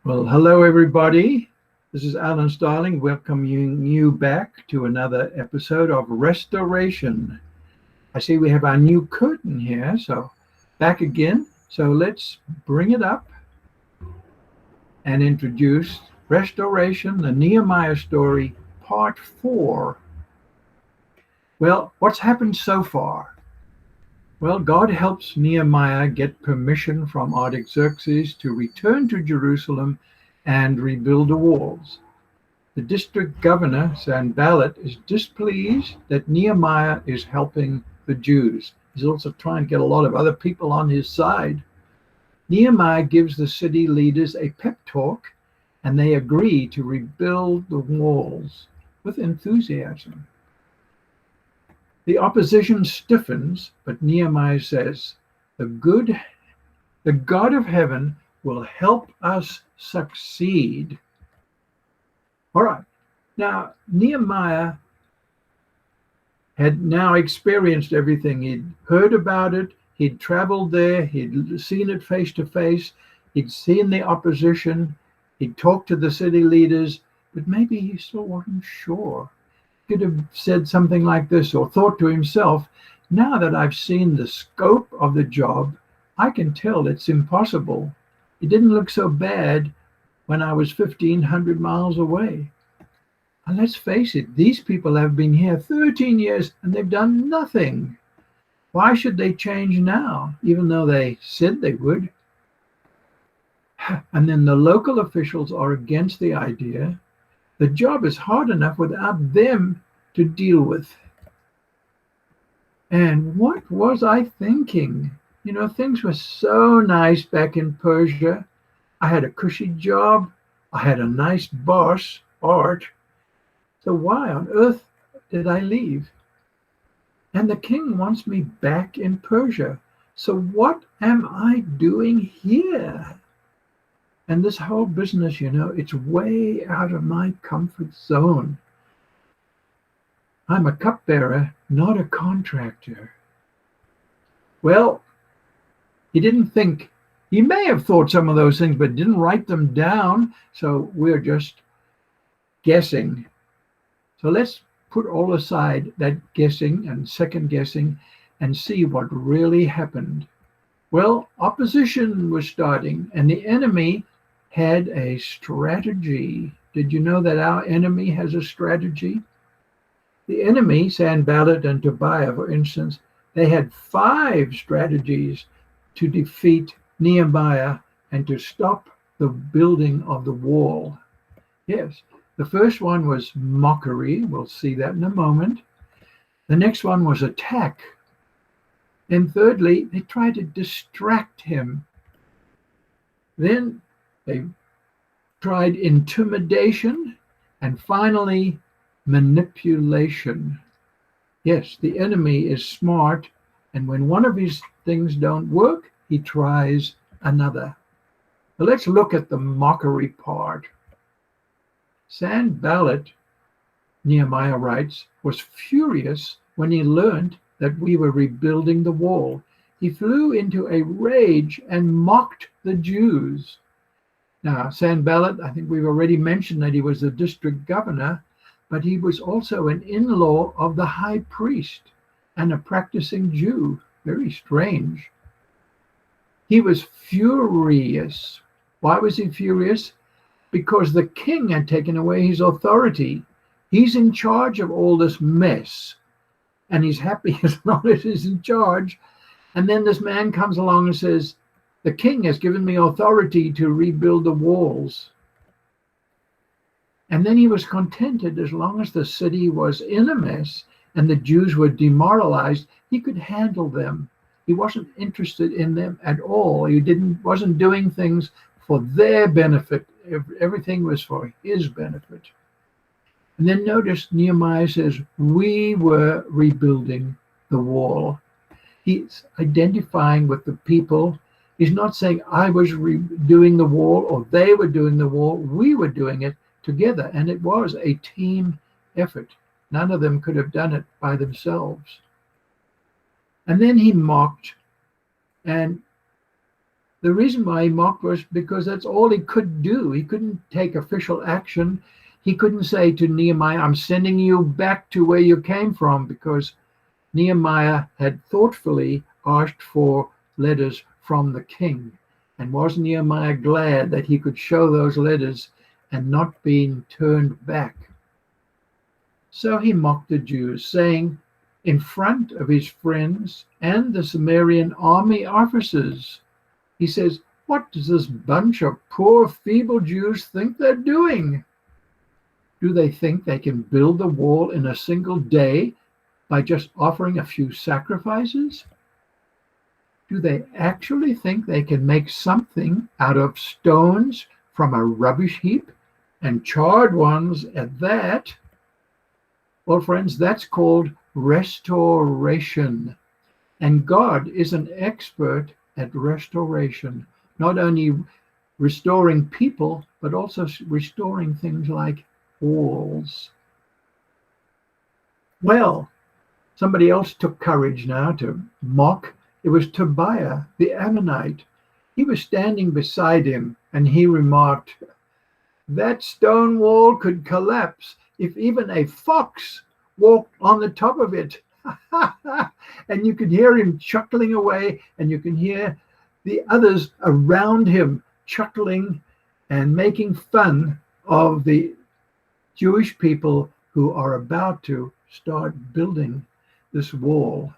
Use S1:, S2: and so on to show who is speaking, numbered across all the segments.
S1: Well, hello everybody. This is Alan Starling welcoming you back to another episode of Restoration. I see we have our new curtain here, so back again. So let's bring it up and introduce Restoration, the Nehemiah Story, Part 4. Well, what's happened so far? Well, God helps Nehemiah get permission from Artaxerxes to return to Jerusalem and rebuild the walls. The district governor, Sanballat, is displeased that Nehemiah is helping the Jews. He's also trying to get a lot of other people on his side. Nehemiah gives the city leaders a pep talk, and they agree to rebuild the walls with enthusiasm. The opposition stiffens, but Nehemiah says, the God of heaven will help us succeed. All right. Now, Nehemiah had now experienced everything. He'd heard about it. He'd traveled there. He'd seen it face to face. He'd seen the opposition. He'd talked to the city leaders, but maybe he still wasn't sure. He could have said something like this or thought to himself, now that I've seen the scope of the job, I can tell it's impossible. It didn't look so bad when I was 1,500 miles away. And let's face it, these people have been here 13 years and they've done nothing. Why should they change now, even though they said they would? And then the local officials are against the idea. The job is hard enough without them to deal with. And what was I thinking? Things were so nice back in Persia. I had a cushy job. I had a nice boss, Art. So why on earth did I leave? And the king wants me back in Persia. So what am I doing here? And this whole business, it's way out of my comfort zone. I'm a cupbearer, not a contractor. Well, he didn't think. He may have thought some of those things, but didn't write them down. So we're just guessing. So let's put all aside that guessing and second guessing and see what really happened. Well, opposition was starting, and the enemy had a strategy. Did you know that our enemy has a strategy? The enemy, Sanballat and Tobiah, for instance, they had 5 strategies to defeat Nehemiah and to stop the building of the wall. Yes, the first one was mockery. We'll see that in a moment. The next one was attack. And thirdly, they tried to distract him. Then they tried intimidation, and finally, manipulation. Yes, the enemy is smart, and when one of his things don't work, he tries another. But let's look at the mockery part. Sanballat, Nehemiah writes, was furious when he learned that we were rebuilding the wall. He flew into a rage and mocked the Jews. Now, Sanballat, I think we've already mentioned that he was the district governor, but he was also an in-law of the high priest and a practicing Jew. Very strange. He was furious. Why was he furious? Because the king had taken away his authority. He's in charge of all this mess, and he's happy as long as he's in charge. And then this man comes along and says, the king has given me authority to rebuild the walls. And then he was contented as long as the city was in a mess and the Jews were demoralized, he could handle them. He wasn't interested in them at all. He wasn't doing things for their benefit. Everything was for his benefit. And then notice Nehemiah says, we were rebuilding the wall. He's identifying with the people. He's not saying I was doing the wall or they were doing the wall. We were doing it together, and it was a team effort. None of them could have done it by themselves. And then he mocked, and The reason why he mocked was because that's all he could do. He couldn't take official action. He couldn't say to Nehemiah, I'm sending you back to where you came from, because Nehemiah had thoughtfully asked for letters from the king. And was Nehemiah glad that he could show those letters and not being turned back? So he mocked the Jews, saying in front of his friends and the Sumerian army officers, he says, what does this bunch of poor, feeble Jews think they're doing? Do they think they can build the wall in a single day by just offering a few sacrifices? Do they actually think they can make something out of stones from a rubbish heap, and charred ones at that? Well, friends, that's called restoration. And God is an expert at restoration, not only restoring people, but also restoring things like walls. Well, somebody else took courage now to mock. It was Tobiah, the Ammonite. He was standing beside him, and he remarked, that stone wall could collapse if even a fox walked on the top of it. And you could hear him chuckling away, and you can hear the others around him chuckling and making fun of the Jewish people who are about to start building this wall.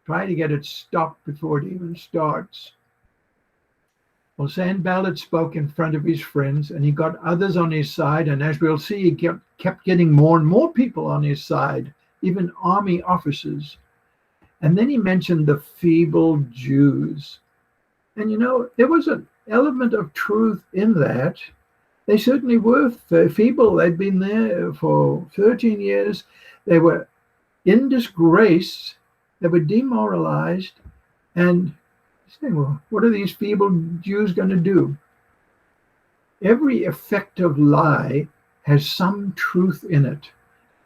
S1: Try to get it stopped before it even starts. Well, Sanballat spoke in front of his friends, and he got others on his side. And as we'll see, he kept getting more and more people on his side, even army officers. And then he mentioned the feeble Jews. And you know, there was an element of truth in that. They certainly were feeble. They'd been there for 13 years. They were in disgrace. They were demoralized. And saying, well, what are these feeble Jews going to do? Every effective lie has some truth in it.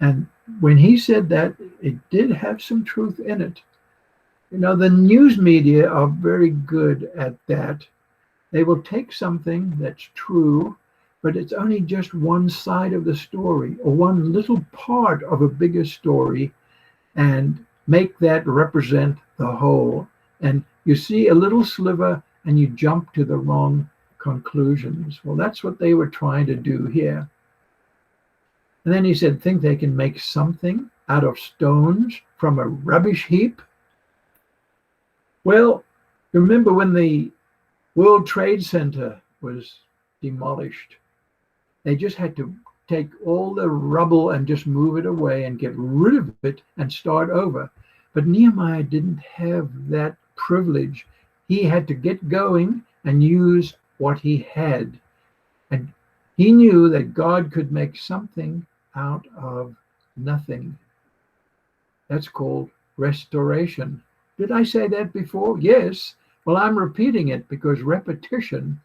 S1: And when he said that, it did have some truth in it. You know, the news media are very good at that. They will take something that's true, but it's only just one side of the story or one little part of a bigger story, and make that represent the whole. And you see a little sliver and you jump to the wrong conclusions. Well, that's what they were trying to do here. And then he said, think they can make something out of stones from a rubbish heap? Well, remember when the World Trade Center was demolished? They just had to take all the rubble and just move it away and get rid of it and start over. But Nehemiah didn't have that privilege. He had to get going and use what he had. And he knew that God could make something out of nothing. That's called restoration. Did I say that before? Yes. Well, I'm repeating it because repetition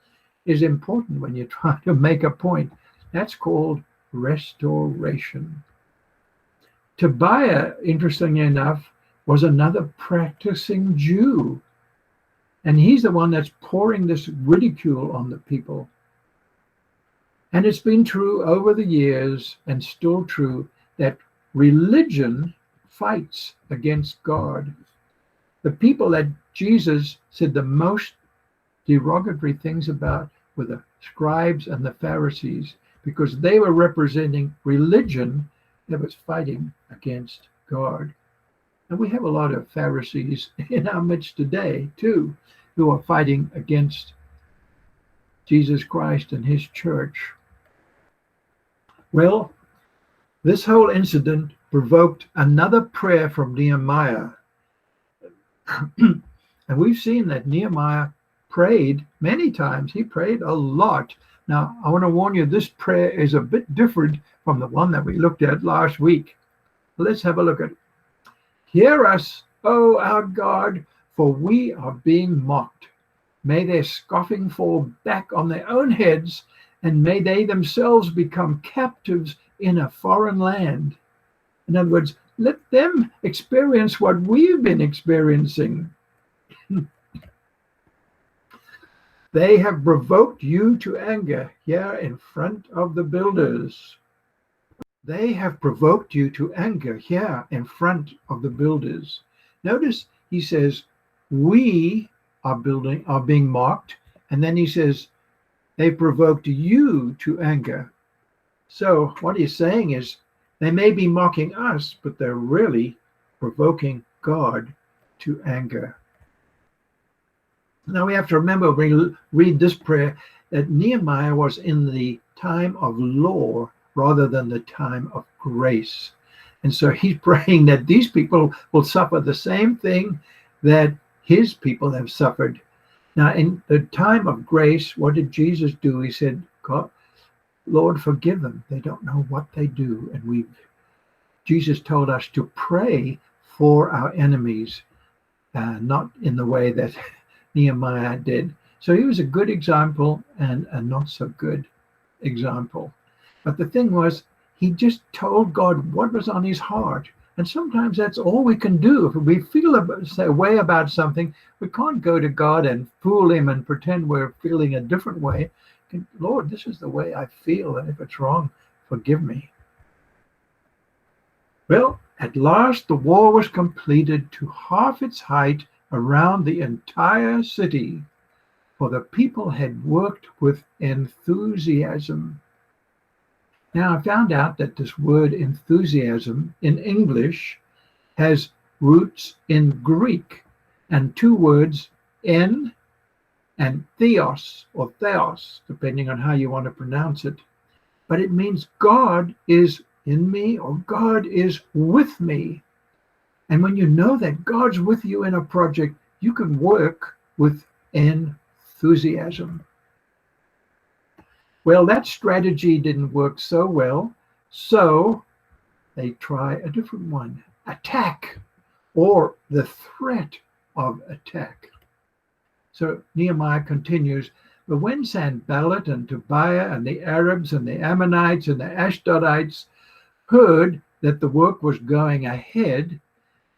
S1: is important when you're trying to make a point. That's called restoration. Tobiah, interestingly enough, was another practicing Jew. And he's the one that's pouring this ridicule on the people. And it's been true over the years, and still true, that religion fights against God. The people that Jesus said the most derogatory things about were the scribes and the Pharisees, because they were representing religion that was fighting against God. And we have a lot of Pharisees in our midst today, too, who are fighting against Jesus Christ and his church. Well, this whole incident provoked another prayer from Nehemiah. And we've seen that Nehemiah prayed many times. He prayed a lot. Now, I want to warn you, this prayer is a bit different from the one that we looked at last week. Let's have a look at it. Hear us, O our God, for we are being mocked. May their scoffing fall back on their own heads, and may they themselves become captives in a foreign land. In other words, let them experience what we've been experiencing. They have provoked you to anger here in front of the builders. They have provoked you to anger here in front of the builders. Notice he says, we are being mocked. And then he says, they provoked you to anger. So what he's saying is they may be mocking us, but they're really provoking God to anger. Now we have to remember when we read this prayer that Nehemiah was in the time of law rather than the time of grace. And so he's praying that these people will suffer the same thing that his people have suffered. Now, in the time of grace, what did Jesus do? He said, God, Lord, forgive them. They don't know what they do. And Jesus told us to pray for our enemies, not in the way that Nehemiah did. So he was a good example and a not so good example. But the thing was, he just told God what was on his heart. And sometimes that's all we can do. If we feel a way about something, we can't go to God and fool him and pretend we're feeling a different way. Lord, this is the way I feel, and if it's wrong, forgive me. Well, at last the wall was completed to half its height around the entire city, for the people had worked with enthusiasm. Now, I found out that this word enthusiasm in English has roots in Greek, and two words, en and theos, or theos, depending on how you want to pronounce it. But it means God is in me, or God is with me. And when you know that God's with you in a project, you can work with enthusiasm. Well, that strategy didn't work so well, so they try a different one, attack, or the threat of attack. So Nehemiah continues, but when Sanballat and Tobiah and the Arabs and the Ammonites and the Ashdodites heard that the work was going ahead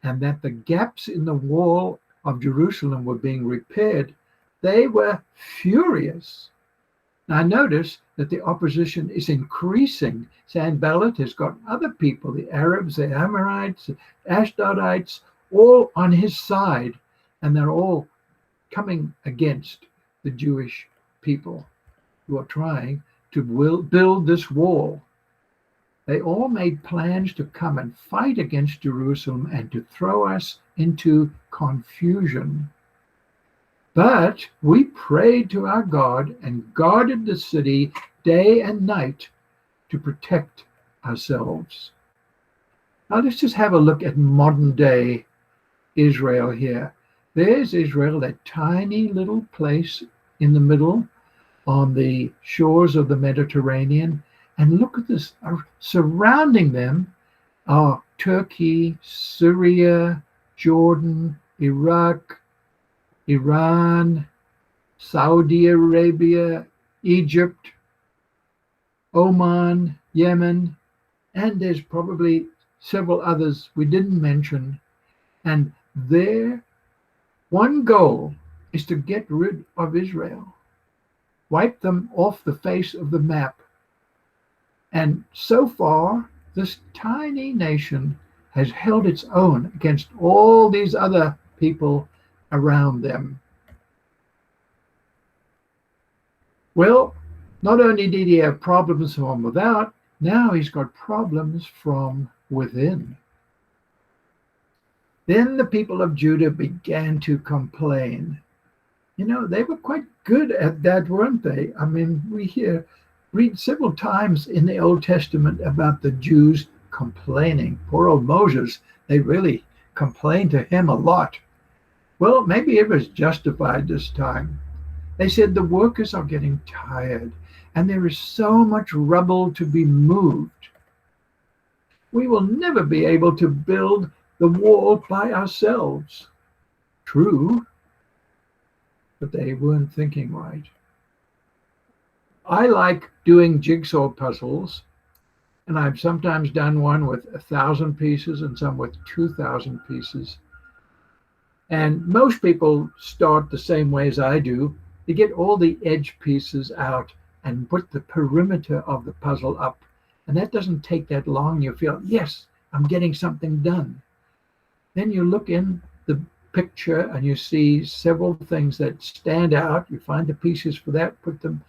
S1: and that the gaps in the wall of Jerusalem were being repaired, they were furious. Now notice that the opposition is increasing. Sanballat has got other people, the Arabs, the Amorites, the Ashdodites, all on his side, and they're all coming against the Jewish people who are trying to build this wall. They all made plans to come and fight against Jerusalem and to throw us into confusion. But we prayed to our God and guarded the city day and night to protect ourselves. Now let's just have a look at modern day Israel here. There's Israel, that tiny little place in the middle on the shores of the Mediterranean. And look at this, surrounding them are Turkey, Syria, Jordan, Iraq, Iran, Saudi Arabia, Egypt, Oman, Yemen, and there's probably several others we didn't mention. And their one goal is to get rid of Israel, wipe them off the face of the map. And so far, this tiny nation has held its own against all these other people around them. Well, not only did he have problems from without, now he's got problems from within. Then the people of Judah began to complain. You know, they were quite good at that, weren't they? I mean, we read several times in the Old Testament about the Jews complaining. Poor old Moses, they really complained to him a lot. Well, maybe it was justified this time. They said the workers are getting tired and there is so much rubble to be moved. We will never be able to build the wall by ourselves. True, but they weren't thinking right. I like doing jigsaw puzzles, and I've sometimes done one with 1,000 pieces and some with 2,000 pieces. And most people start the same way as I do. to get all the edge pieces out and put the perimeter of the puzzle up. And that doesn't take that long. You feel, yes, I'm getting something done. Then you look in the picture and you see several things that stand out. You find the pieces for that, put them.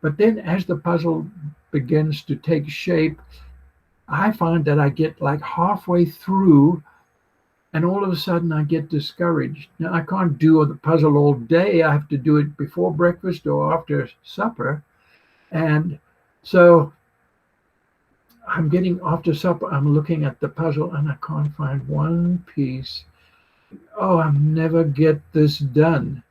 S1: But then as the puzzle begins to take shape, I find that I get like halfway through and all of a sudden I get discouraged. Now, I can't do the puzzle all day. I have to do it before breakfast or after supper. And so I'm getting after supper, I'm looking at the puzzle and I can't find one piece. Oh, I'll never get this done.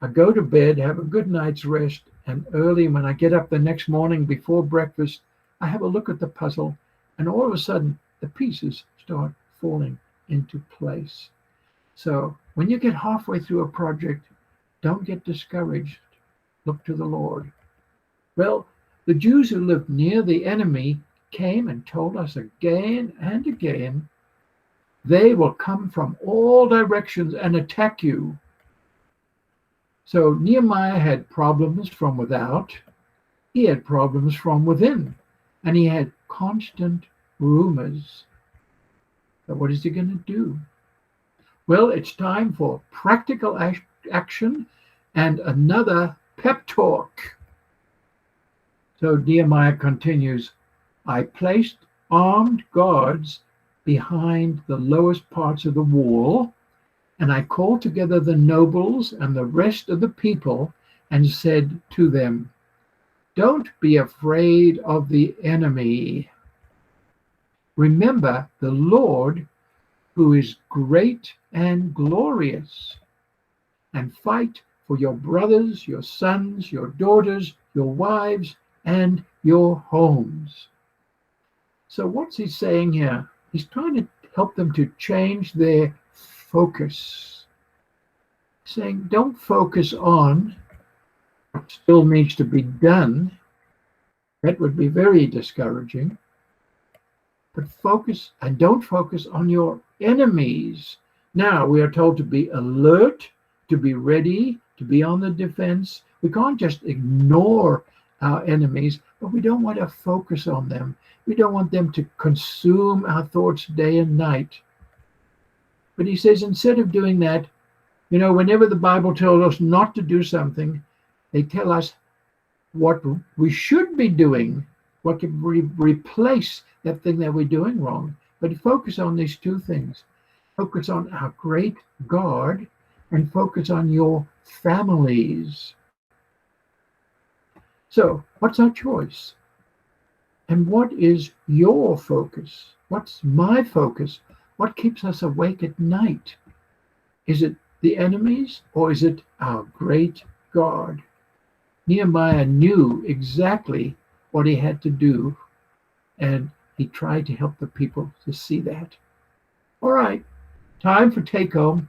S1: I go to bed, have a good night's rest, and early when I get up the next morning before breakfast, I have a look at the puzzle, and all of a sudden the pieces start falling into place. So when you get halfway through a project, don't get discouraged. Look to the Lord. Well, the Jews who lived near the enemy came and told us again and again, they will come from all directions and attack you. So Nehemiah had problems from without, he had problems from within, and he had constant rumors. But what is he going to do? Well, it's time for practical action and another pep talk. So Nehemiah continues, I placed armed guards behind the lowest parts of the wall, and I called together the nobles and the rest of the people and said to them, don't be afraid of the enemy. Remember the Lord, who is great and glorious, and fight for your brothers, your sons, your daughters, your wives, and your homes. So what's he saying here? He's trying to help them to change their focus. Saying, don't focus on what still needs to be done. That would be very discouraging. But focus, and don't focus on your enemies. Now, we are told to be alert, to be ready, to be on the defense. We can't just ignore our enemies, but we don't want to focus on them. We don't want them to consume our thoughts day and night. But he says, instead of doing that, whenever the Bible tells us not to do something, they tell us what we should be doing, what can replace that thing that we're doing wrong. But focus on these two things. Focus on our great God and focus on your families. So, what's our choice? And what is your focus? What's my focus? What keeps us awake at night? Is it the enemies or is it our great God? Nehemiah knew exactly what he had to do, and he tried to help the people to see that. All right, time for take home.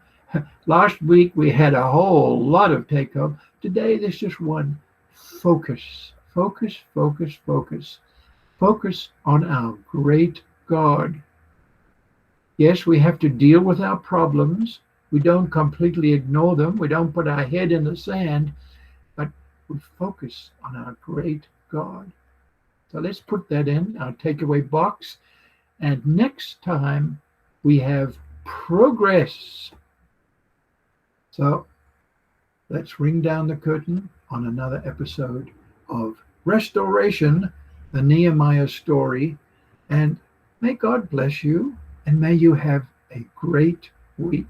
S1: Last week we had a whole lot of take home. Today there's just one. Focus, focus, focus, focus. Focus on our great God. Yes, we have to deal with our problems. We don't completely ignore them. We don't put our head in the sand, but we focus on our great God. So let's put that in our takeaway box. And next time we have progress. So let's ring down the curtain on another episode of Restoration, the Nehemiah Story. And may God bless you, and may you have a great week.